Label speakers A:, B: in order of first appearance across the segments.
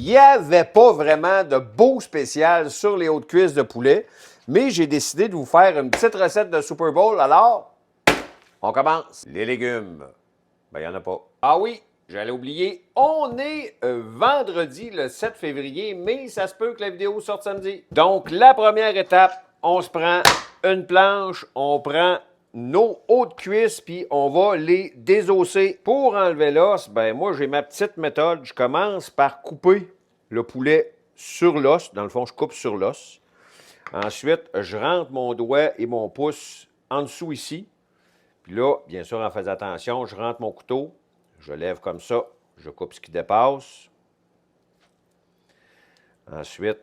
A: Il n'y avait pas vraiment de beau spécial sur les hautes cuisses de poulet, mais j'ai décidé de vous faire une petite recette de Super Bowl. Alors, on commence. Les légumes. Ben, il n'y en a pas. Ah oui, j'allais oublier. On est vendredi, le 7 février, mais ça se peut que la vidéo sorte samedi. Donc, la première étape, on se prend une planche, on prend nos hautes cuisses, puis on va les désosser. Pour enlever l'os, ben moi, j'ai ma petite méthode. Je commence par couper le poulet sur l'os. Dans le fond, je coupe sur l'os. Ensuite, je rentre mon doigt et mon pouce en dessous ici. Puis là, bien sûr, en faisant attention, je rentre mon couteau, je lève comme ça, je coupe ce qui dépasse. Ensuite,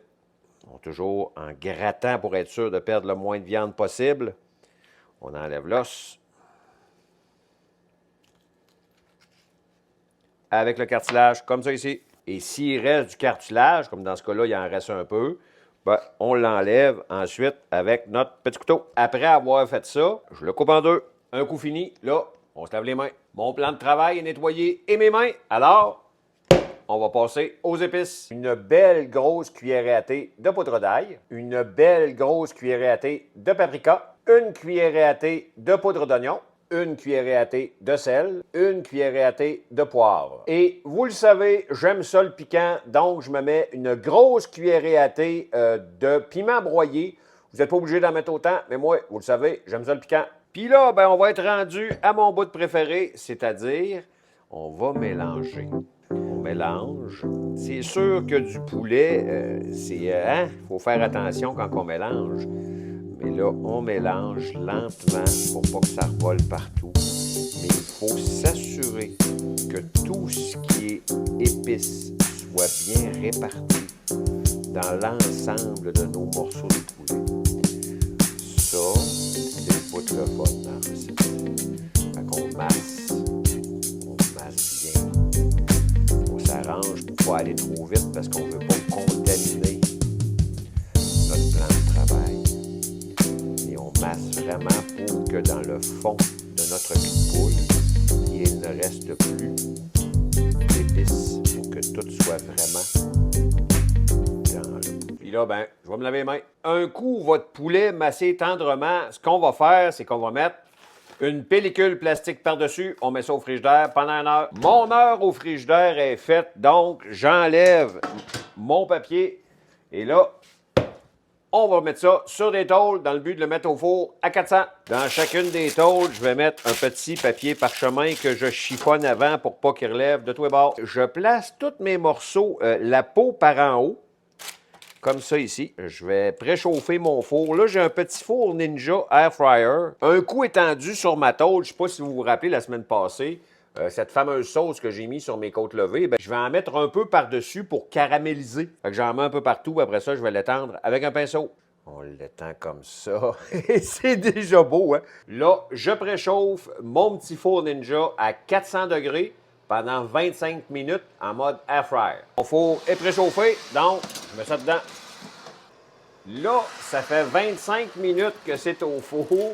A: toujours en grattant pour être sûr de perdre le moins de viande possible, on enlève l'os. Avec le cartilage, comme ça ici. Et s'il reste du cartilage, comme dans ce cas-là, il en reste un peu, ben, on l'enlève ensuite avec notre petit couteau. Après avoir fait ça, je le coupe en deux. Un coup fini, là, on se lave les mains. Mon plan de travail est nettoyé et mes mains. Alors, on va passer aux épices. Une belle grosse cuillerée à thé de poudre d'ail. Une belle grosse cuillerée à thé de paprika. Une cuillerée à thé de poudre d'oignon. Une cuillerée à thé de sel, une cuillerée à thé de poivre. Et vous le savez, j'aime ça le piquant, donc je me mets une grosse cuillerée à thé de piment broyé. Vous n'êtes pas obligé d'en mettre autant, mais moi, vous le savez, j'aime ça le piquant. Puis là, ben, on va être rendu à mon bout de préféré, c'est-à-dire, on va mélanger. On mélange. C'est sûr que du poulet, faut faire attention quand on mélange. Mais là, on mélange lentement pour pas que ça revole partout. Mais il faut s'assurer que tout ce qui est épice soit bien réparti dans l'ensemble de nos morceaux de poulet. Ça, c'est le bout de fun dans la recette. Fait qu'on masse bien. On s'arrange pour ne pas aller trop vite parce qu'on ne veut pas contaminer notre plan de travail. On masse vraiment pour que dans le fond de notre cul de poule, il ne reste plus d'épices pour que tout soit vraiment dans le... Puis là, ben, je vais me laver les mains. Un coup, votre poulet massé tendrement, ce qu'on va faire, c'est qu'on va mettre une pellicule plastique par-dessus. On met ça au frigidaire pendant 1 heure. Mon heure au frigidaire est faite, donc j'enlève mon papier. Et là, on va mettre ça sur des tôles dans le but de le mettre au four à 400. Dans chacune des tôles, je vais mettre un petit papier parchemin que je chiffonne avant pour pas qu'il relève de tous les bords. Je place tous mes morceaux, la peau par en haut, comme ça ici. Je vais préchauffer mon four. Là, j'ai un petit four Ninja Air Fryer. Un coup étendu sur ma tôle. Je ne sais pas si vous vous rappelez la semaine passée, cette fameuse sauce que j'ai mise sur mes côtes levées, ben, je vais en mettre un peu par-dessus pour caraméliser. Fait que j'en mets un peu partout. Après ça, je vais l'étendre avec un pinceau. On l'étend comme ça. Et c'est déjà beau, hein? Là, je préchauffe mon petit four Ninja à 400 degrés pendant 25 minutes en mode air fryer. Mon four est préchauffé, donc je mets ça dedans. Là, ça fait 25 minutes que c'est au four.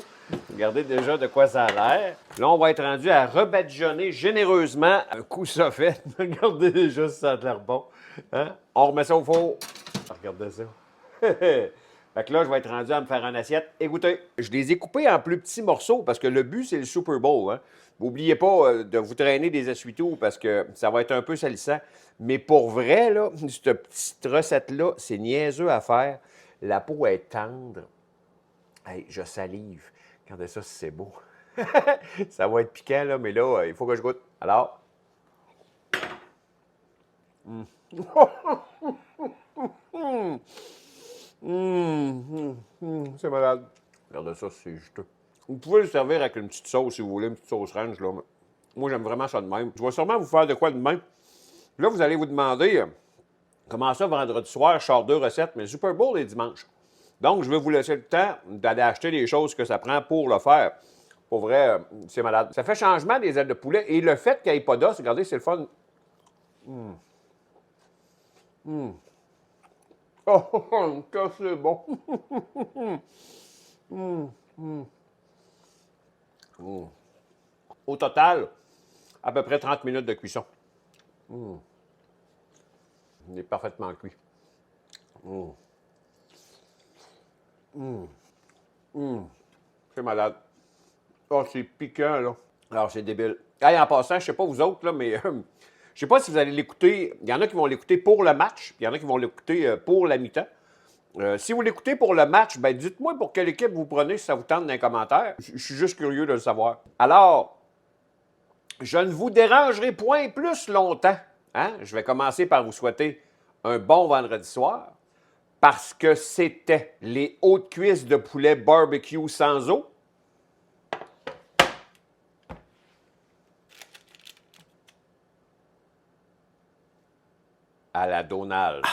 A: Regardez déjà de quoi ça a l'air. Là, on va être rendu à rebadigeonner généreusement. Un coup ça fait. Regardez déjà si ça a l'air bon. Hein? On remet ça au four. Regardez ça. Fait que là, je vais être rendu à me faire une assiette. Écoutez, je les ai coupés en plus petits morceaux parce que le but, c'est le Super Bowl. Hein? N'oubliez pas de vous traîner des essuie-tout parce que ça va être un peu salissant. Mais pour vrai, là, cette petite recette-là, c'est niaiseux à faire. La peau est tendre. Hey, je salive. Regardez ça, si c'est beau. Ça va être piquant, là, mais là, il faut que je goûte. Alors. C'est malade. Regardez ça, c'est juteux. Vous pouvez le servir avec une petite sauce si vous voulez, une petite sauce ranch. Là. Moi, j'aime vraiment ça de même. Je vais sûrement vous faire de quoi de même. Là, vous allez vous demander comment ça, vendredi soir, je sors 2 recettes, mais le Super Bowl est dimanche. Donc, je vais vous laisser le temps d'aller acheter les choses que ça prend pour le faire. Pour vrai, c'est malade. Ça fait changement des ailes de poulet. Et le fait qu'il n'y ait pas d'os, regardez, c'est le fun. Oh, que c'est bon. Au total, à peu près 30 minutes de cuisson. Il est parfaitement cuit. C'est malade. Oh, c'est piquant, là. Alors, c'est débile. Hey, en passant, je sais pas vous autres, là, mais je sais pas si vous allez l'écouter. Il y en a qui vont l'écouter pour le match, puis il y en a qui vont l'écouter pour la mi-temps. Si vous l'écoutez pour le match, ben dites-moi pour quelle équipe vous prenez si ça vous tente dans les commentaires. Je suis juste curieux de le savoir. Alors, je ne vous dérangerai point plus longtemps. Hein? Je vais commencer par vous souhaiter un bon vendredi soir parce que c'était les hautes cuisses de poulet barbecue sans eau. À la Donald.